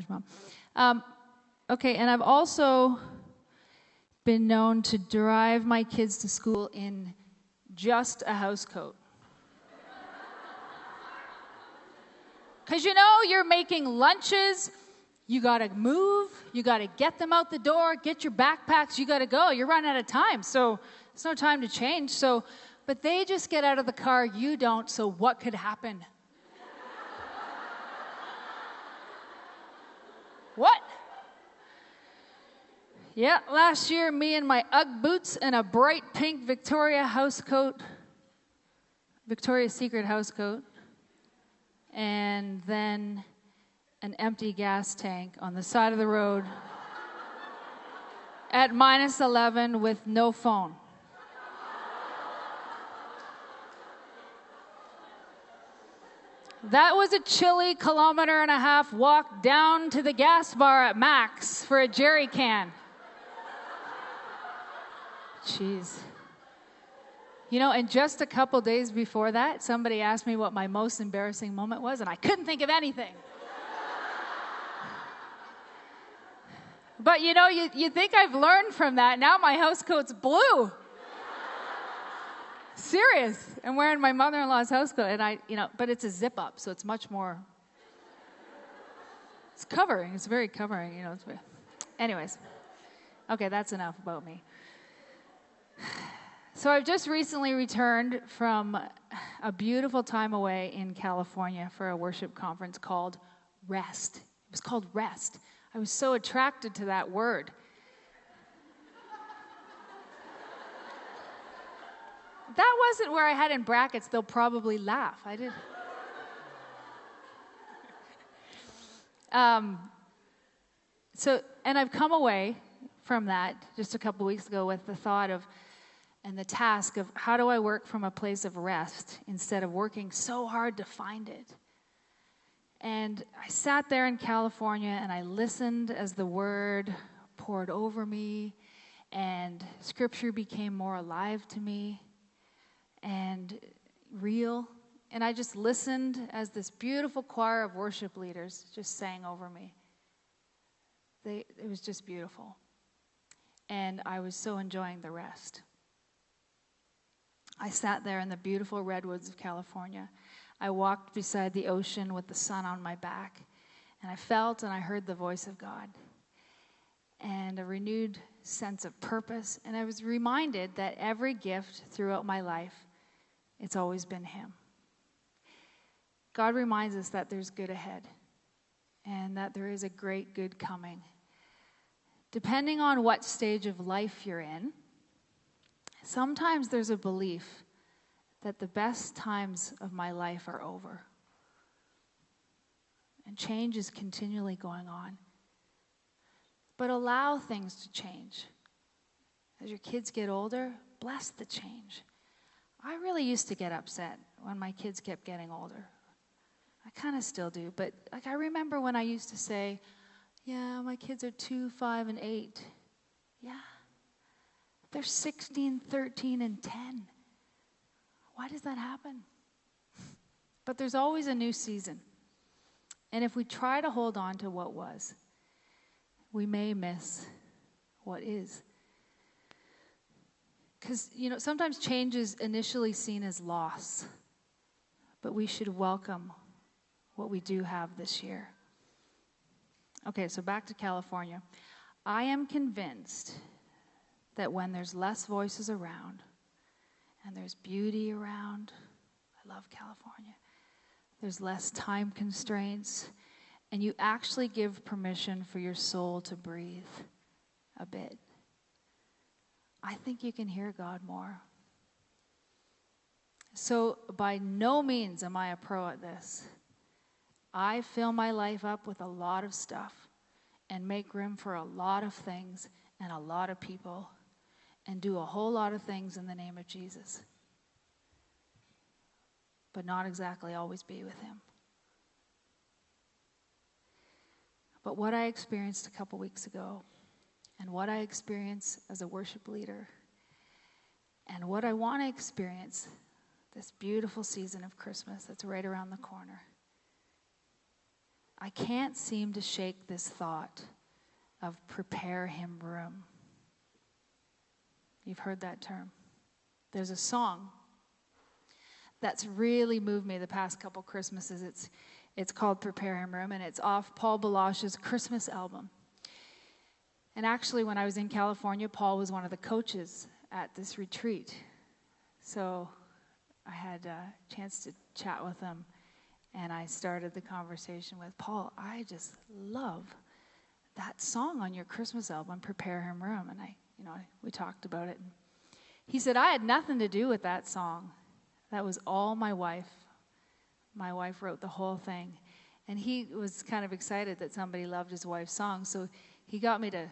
Mom. Um, okay, and I've also been known to drive my kids to school in just a house coat. Because you're making lunches, you got to move, you got to get them out the door, get your backpacks, you got to go. You're running out of time, so there's no time to change. But they just get out of the car, you don't, so what could happen? What? Yeah, last year, me and my Ugg boots and a bright pink Victoria's Secret house coat, and then an empty gas tank on the side of the road at -11 with no phone. That was a chilly 1.5 km walk down to the gas bar at Max for a jerry can. Jeez. And just a couple days before that, somebody asked me what my most embarrassing moment was, and I couldn't think of anything. But you think I've learned from that. Now my house coat's blue. Serious. I'm wearing my mother-in-law's house coat, and but it's a zip up, so it's much more. It's covering. It's very covering. Anyways, okay, that's enough about me. So I've just recently returned from a beautiful time away in California for a worship conference called Rest. It was called Rest. I was so attracted to that word. That wasn't where I had in brackets, they'll probably laugh. I did. And I've come away from that just a couple weeks ago with the thought of, and the task of, how do I work from a place of rest instead of working so hard to find it? And I sat there in California and I listened as the word poured over me and scripture became more alive to me and real. And I just listened as this beautiful choir of worship leaders just sang over me. It was just beautiful. And I was so enjoying the rest. I sat there in the beautiful redwoods of California. I walked beside the ocean with the sun on my back, and I felt and I heard the voice of God and a renewed sense of purpose. And I was reminded that every gift throughout my life, it's always been Him. God reminds us that there's good ahead and that there is a great good coming. Depending on what stage of life you're in, sometimes there's a belief that the best times of my life are over. And change is continually going on. But allow things to change. As your kids get older, bless the change. I really used to get upset when my kids kept getting older. I kind of still do, but I remember when I used to say, yeah, my kids are 2, 5, and 8. Yeah. They're 16, 13, and 10. Why does that happen? But there's always a new season. And if we try to hold on to what was, we may miss what is. Because, sometimes change is initially seen as loss, but we should welcome what we do have this year. Okay, so back to California. I am convinced that when there's less voices around and there's beauty around, I love California, there's less time constraints, and you actually give permission for your soul to breathe a bit, I think you can hear God more. So by no means am I a pro at this. I fill my life up with a lot of stuff and make room for a lot of things and a lot of people and do a whole lot of things in the name of Jesus, but not exactly always be with Him. But what I experienced a couple weeks ago, and what I experience as a worship leader, and what I want to experience this beautiful season of Christmas that's right around the corner, I can't seem to shake this thought of prepare him room. You've heard that term. There's a song that's really moved me the past couple Christmases. It's called Prepare Him Room, and it's off Paul Baloch's Christmas album. And actually, when I was in California, Paul was one of the coaches at this retreat. So I had a chance to chat with him, and I started the conversation with, Paul, I just love that song on your Christmas album, Prepare Him Room. And we talked about it. And he said, I had nothing to do with that song. That was all my wife. My wife wrote the whole thing. And he was kind of excited that somebody loved his wife's song. So he got me to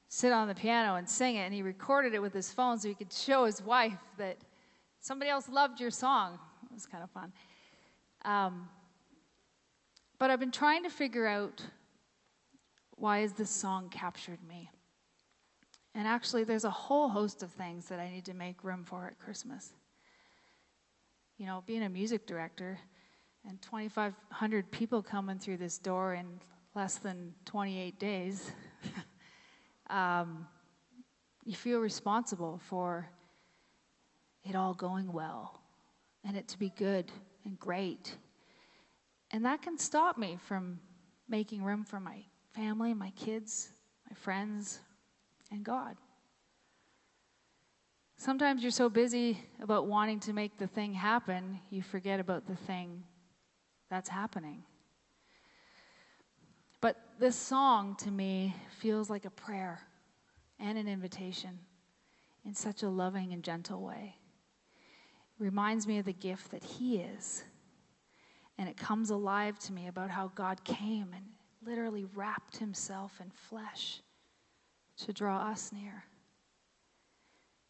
sit on the piano and sing it. And he recorded it with his phone so he could show his wife that somebody else loved your song. It was kind of fun. But I've been trying to figure out, why has this song captured me? And actually, there's a whole host of things that I need to make room for at Christmas. Being a music director and 2,500 people coming through this door in less than 28 days, you feel responsible for it all going well and it to be good and great. And that can stop me from making room for my family, my kids, my friends, and God. Sometimes you're so busy about wanting to make the thing happen, you forget about the thing that's happening. But this song, to me, feels like a prayer and an invitation in such a loving and gentle way. It reminds me of the gift that He is. And it comes alive to me about how God came and literally wrapped Himself in flesh to draw us near.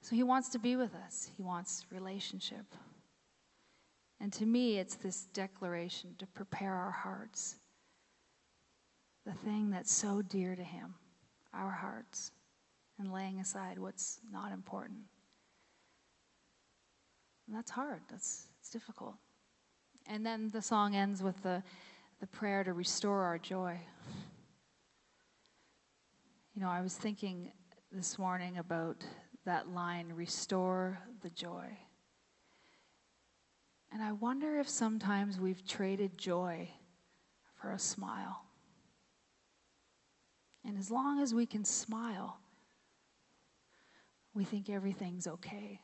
So He wants to be with us. He wants relationship. And to me, it's this declaration to prepare our hearts. The thing that's so dear to Him, our hearts, and laying aside what's not important. And that's hard. It's difficult. And then the song ends with the prayer to restore our joy. I was thinking this morning about that line, restore the joy. And I wonder if sometimes we've traded joy for a smile. And as long as we can smile, we think everything's okay.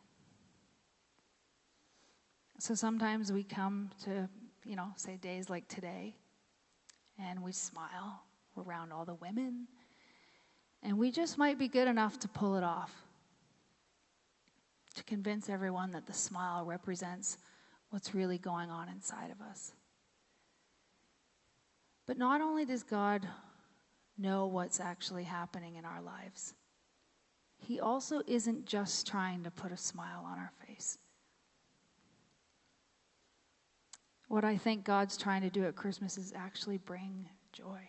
So sometimes we come to, say days like today, and we smile. We're around all the women. And we just might be good enough to pull it off, to convince everyone that the smile represents what's really going on inside of us. But not only does God know what's actually happening in our lives, He also isn't just trying to put a smile on our face. What I think God's trying to do at Christmas is actually bring joy.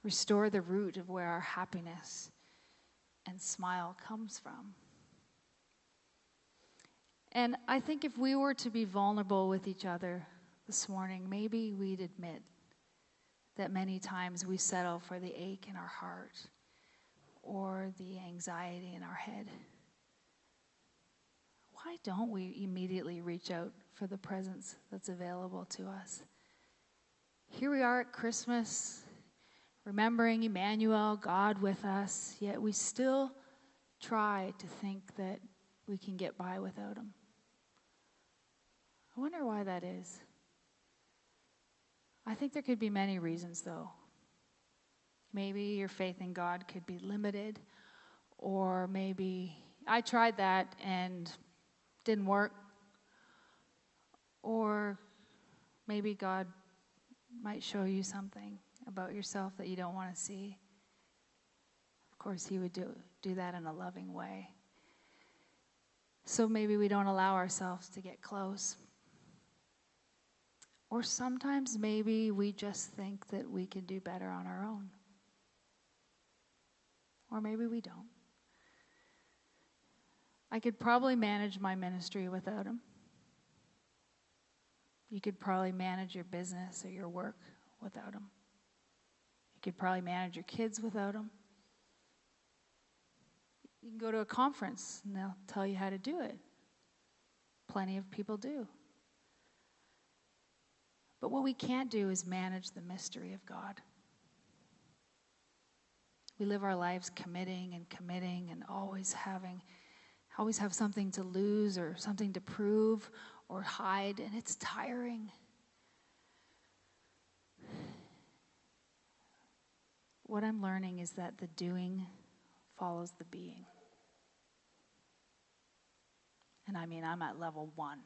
Restore the root of where our happiness and smile comes from. And I think if we were to be vulnerable with each other this morning, maybe we'd admit that many times we settle for the ache in our heart or the anxiety in our head. Why don't we immediately reach out for the presence that's available to us? Here we are at Christmas, remembering Emmanuel, God with us, yet we still try to think that we can get by without Him. I wonder why that is. I think there could be many reasons, though. Maybe your faith in God could be limited, or maybe I tried that and didn't work, or maybe God might show you something about yourself that you don't want to see. Of course, He would do that in a loving way. So maybe we don't allow ourselves to get close. Or sometimes maybe we just think that we can do better on our own. Or maybe we don't. I could probably manage my ministry without Him. You could probably manage your business or your work without him. You could probably manage your kids without him. You can go to a conference and they'll tell you how to do it. Plenty of people do. But what we can't do is manage the mystery of God. We live our lives committing and always have something to lose or something to prove or hide, and it's tiring. What I'm learning is that the doing follows the being. And I mean, I'm at level 1.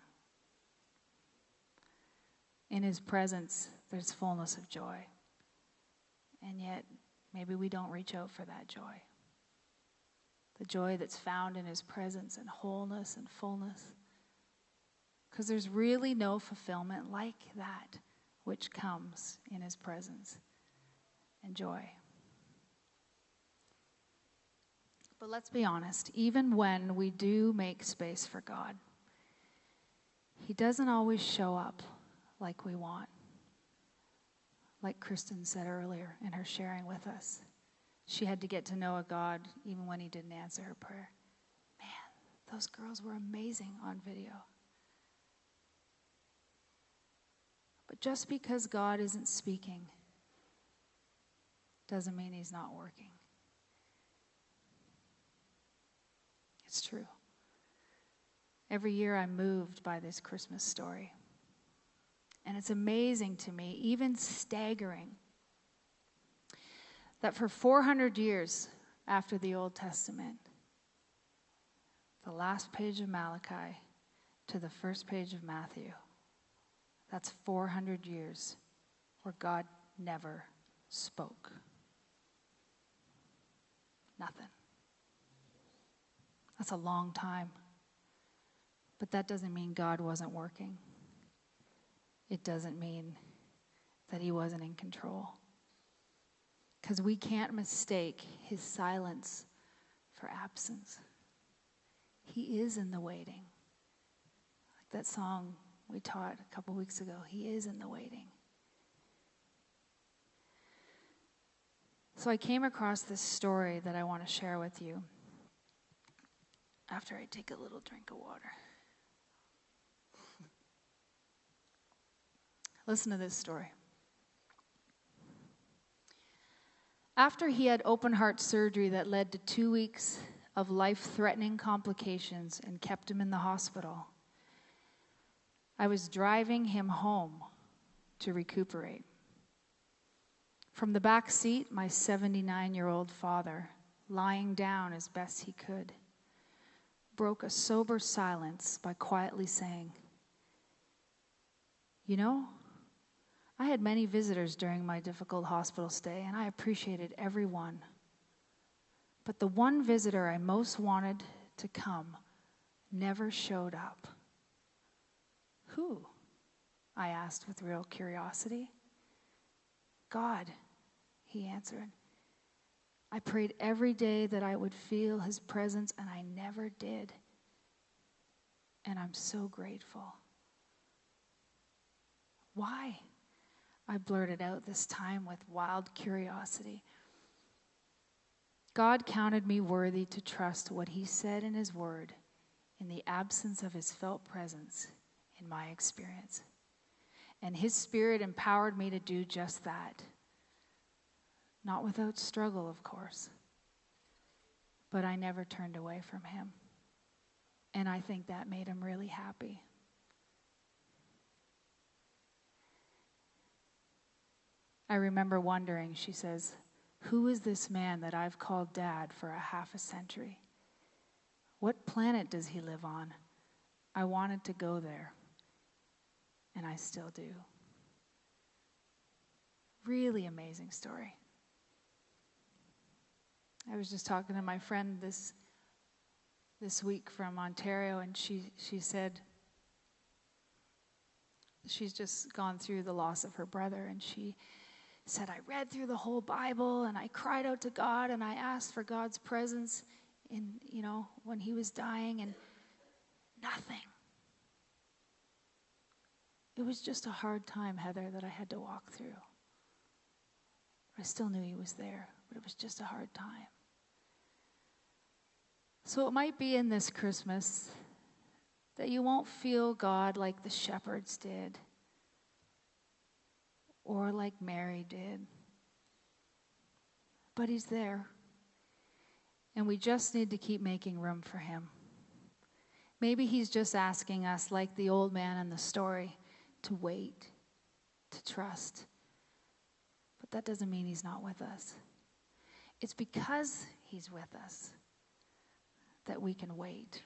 In his presence, there's fullness of joy. And yet, maybe we don't reach out for that joy. The joy that's found in his presence and wholeness and fullness. Because there's really no fulfillment like that which comes in his presence and joy. But let's be honest, even when we do make space for God, he doesn't always show up like we want. Like Kristen said earlier in her sharing with us. She had to get to know a God even when he didn't answer her prayer. Man, those girls were amazing on video. But just because God isn't speaking doesn't mean he's not working. It's true. Every year I'm moved by this Christmas story. And it's amazing to me, even staggering, that for 400 years after the Old Testament, the last page of Malachi to the first page of Matthew, that's 400 years where God never spoke. Nothing. That's a long time. But that doesn't mean God wasn't working. It doesn't mean that he wasn't in control. Because we can't mistake his silence for absence. He is in the waiting. Like that song we taught a couple weeks ago, he is in the waiting. So I came across this story that I want to share with you after I take a little drink of water. Listen to this story. After he had open heart surgery that led to 2 weeks of life-threatening complications and kept him in the hospital, I was driving him home to recuperate. From the back seat, my 79-year-old father, lying down as best he could, broke a sober silence by quietly saying, "You know, I had many visitors during my difficult hospital stay, and I appreciated every one. But the one visitor I most wanted to come never showed up." "Who?" I asked with real curiosity. "God," he answered. "I prayed every day that I would feel his presence, and I never did. And I'm so grateful." "Why?" I blurted out this time with wild curiosity. "God counted me worthy to trust what he said in his word in the absence of his felt presence in my experience. And his Spirit empowered me to do just that. Not without struggle, of course. But I never turned away from him. And I think that made him really happy." I remember wondering, she says, "Who is this man that I've called Dad for a half a century? What planet does he live on? I wanted to go there, and I still do." Really amazing story. I was just talking to my friend this week from Ontario, and she said she's just gone through the loss of her brother, and she said, "I read through the whole Bible and I cried out to God and I asked for God's presence in, when he was dying, and nothing. It was just a hard time, Heather, that I had to walk through." I still knew he was there, but it was just a hard time. So it might be in this Christmas that you won't feel God like the shepherds did, or like Mary did. But he's there. And we just need to keep making room for him. Maybe he's just asking us, like the old man in the story, to wait, to trust. But that doesn't mean he's not with us. It's because he's with us that we can wait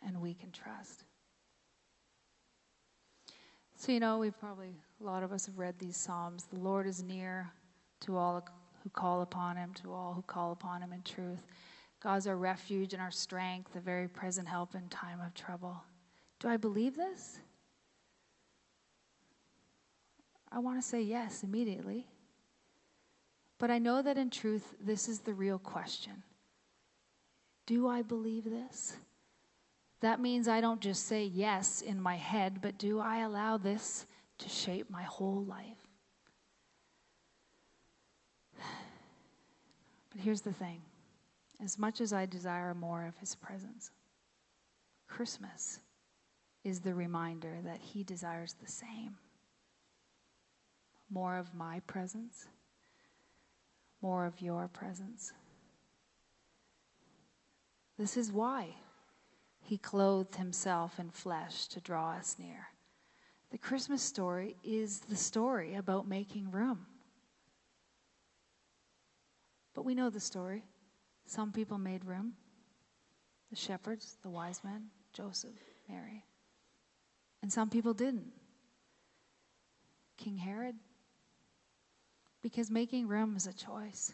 and we can trust. So, we've probably, a lot of us have read these Psalms. The Lord is near to all who call upon him, to all who call upon him in truth. God's our refuge and our strength, a very present help in time of trouble. Do I believe this? I want to say yes immediately. But I know that in truth, this is the real question. Do I believe this? That means I don't just say yes in my head, but do I allow this to shape my whole life? But here's the thing. As much as I desire more of his presence, Christmas is the reminder that he desires the same. More of my presence, more of your presence. This is why he clothed himself in flesh to draw us near. The Christmas story is the story about making room. But we know the story. Some people made room. The shepherds, the wise men, Joseph, Mary. And some people didn't. King Herod. Because making room is a choice.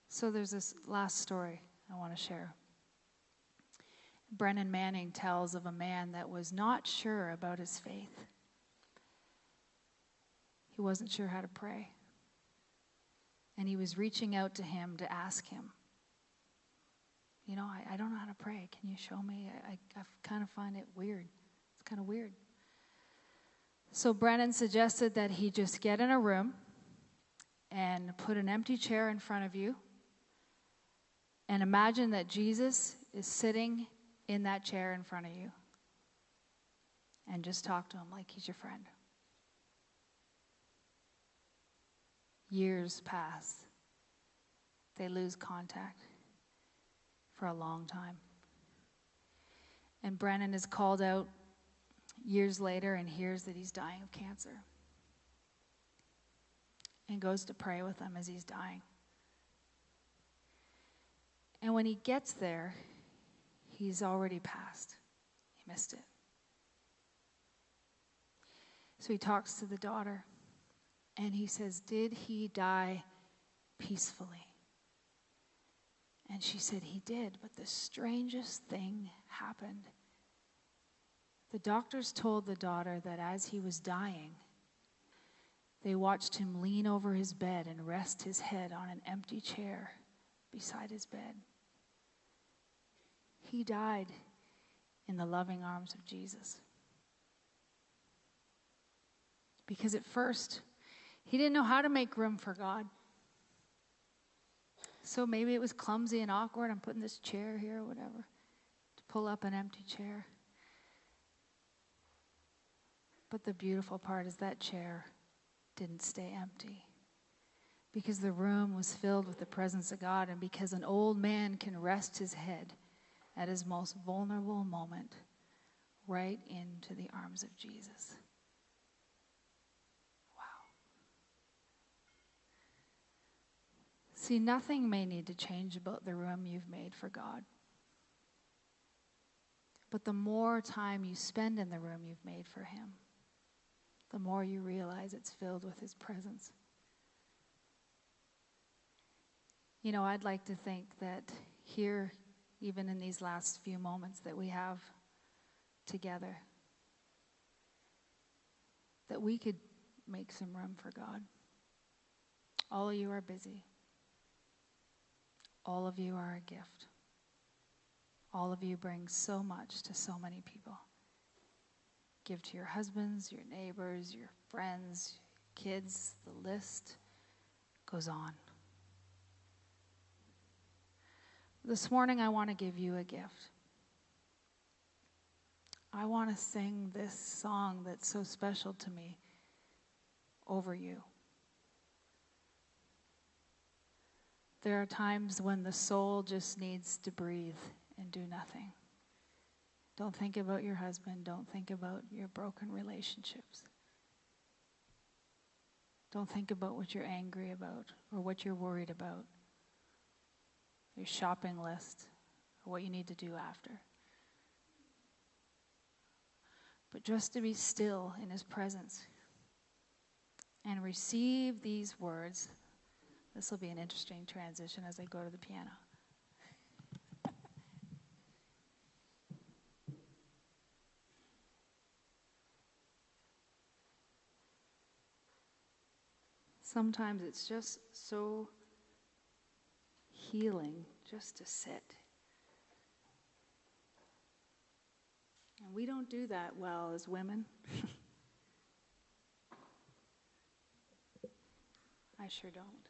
So there's this last story I want to share. Brennan Manning tells of a man that was not sure about his faith. He wasn't sure how to pray. And he was reaching out to him to ask him, I don't know how to pray. Can you show me? I kind of find it weird. It's kind of weird. So Brennan suggested that he just get in a room and put an empty chair in front of you and imagine that Jesus is sitting in that chair in front of you. And just talk to him like he's your friend. Years pass. They lose contact for a long time. And Brennan is called out years later and hears that he's dying of cancer. And goes to pray with him as he's dying. And when he gets there, he's already passed. He missed it. So he talks to the daughter. And he says, did he die peacefully? And she said, he did, but the strangest thing happened. The doctors told the daughter that as he was dying, they watched him lean over his bed and rest his head on an empty chair beside his bed. He died in the loving arms of Jesus. Because at first, he didn't know how to make room for God. So maybe it was clumsy and awkward. I'm putting this chair here or whatever to pull up an empty chair. But the beautiful part is that chair didn't stay empty. Because the room was filled with the presence of God, and because an old man can rest his head at his most vulnerable moment right into the arms of Jesus. See, nothing may need to change about the room you've made for God. But the more time you spend in the room you've made for him, the more you realize it's filled with his presence. I'd like to think that here, even in these last few moments that we have together, that we could make some room for God. All of you are busy. All of you are a gift. All of you bring so much to so many people. Give to your husbands, your neighbors, your friends, your kids. The list goes on. This morning, I want to give you a gift. I want to sing this song that's so special to me over you. There are times when the soul just needs to breathe and do nothing. Don't think about your husband. Don't think about your broken relationships. Don't think about what you're angry about or what you're worried about, your shopping list, or what you need to do after. But just to be still in his presence and receive these words. This will be an interesting transition as I go to the piano. Sometimes it's just so healing just to sit. And we don't do that well as women. I sure don't.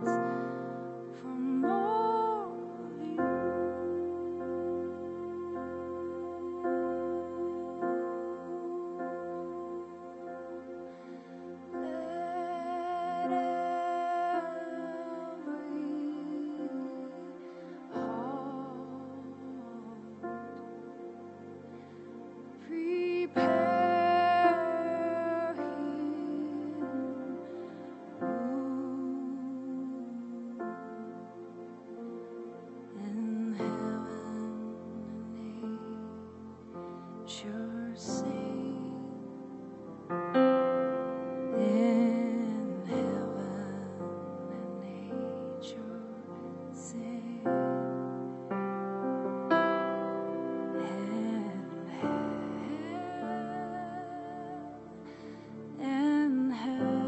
for more of you. Let every heart prepare him in heaven and nature sing. In heaven and nature sing. In heaven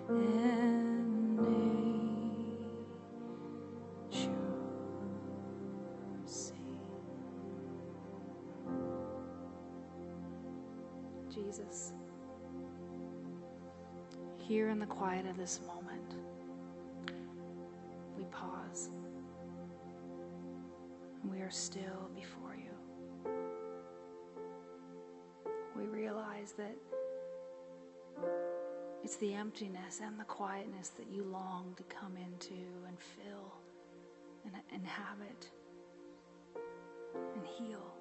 and nature sing. Jesus, here in the quiet of this moment, we pause and we are still before you. We realize that it's the emptiness and the quietness that you long to come into and fill and inhabit and heal.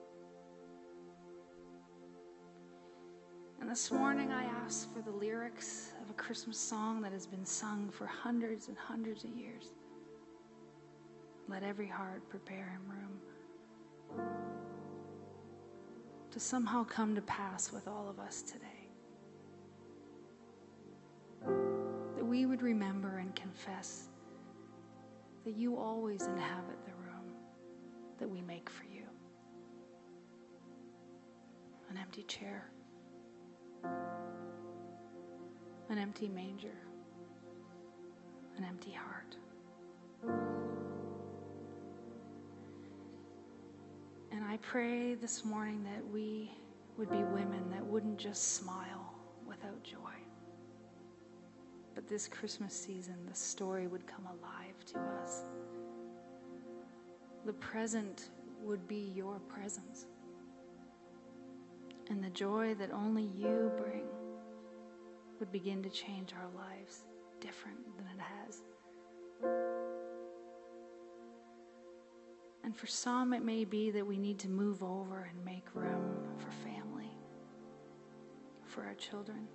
And this morning I ask for the lyrics of a Christmas song that has been sung for hundreds and hundreds of years. Let every heart prepare him room to somehow come to pass with all of us today. That we would remember and confess that you always inhabit the room that we make for you. An empty chair, an empty manger, an empty heart. And I pray this morning that we would be women that wouldn't just smile without joy, but this Christmas season, the story would come alive to us. The present would be your presence. And the joy that only you bring would begin to change our lives different than it has. And for some, it may be that we need to move over and make room for family, for our children,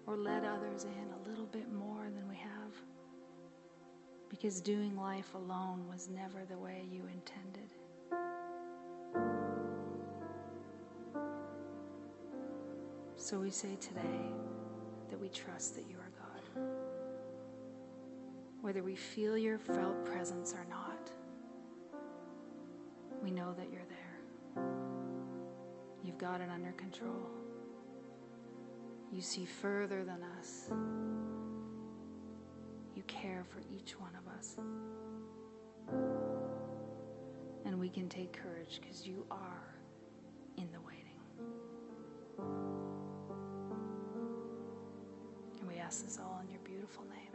or let others in a little bit more than we have, because doing life alone was never the way you intended. So we say today that we trust that you are God. Whether we feel your felt presence or not, we know that you're there. You've got it under control. You see further than us. You care for each one of us. And we can take courage because you are in the waiting. And we ask this all in your beautiful name.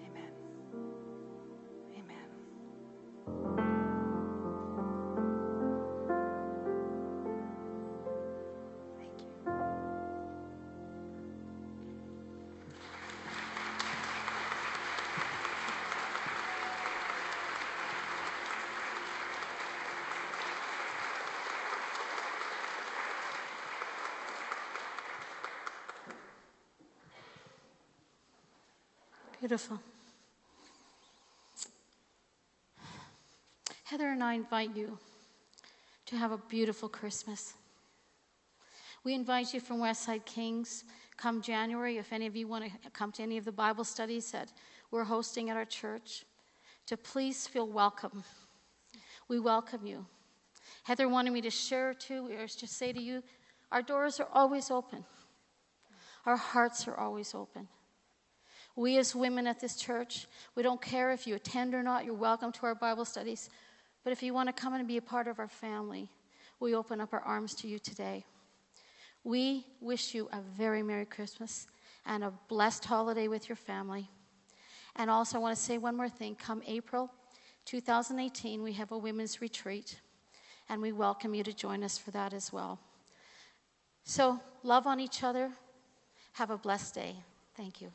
Amen. Amen. Thank you. Beautiful. Heather and I invite you to have a beautiful Christmas. We invite you from Westside Kings come January, if any of you want to come to any of the Bible studies that we're hosting at our church, to please feel welcome. We welcome you. Heather wanted me to share too, or just say to you, our doors are always open. Our hearts are always open. We as women at this church, we don't care if you attend or not, you're welcome to our Bible studies. But if you want to come and be a part of our family, we open up our arms to you today. We wish you a very Merry Christmas and a blessed holiday with your family. And also I want to say one more thing. Come April 2018, we have a women's retreat, and we welcome you to join us for that as well. So love on each other. Have a blessed day. Thank you.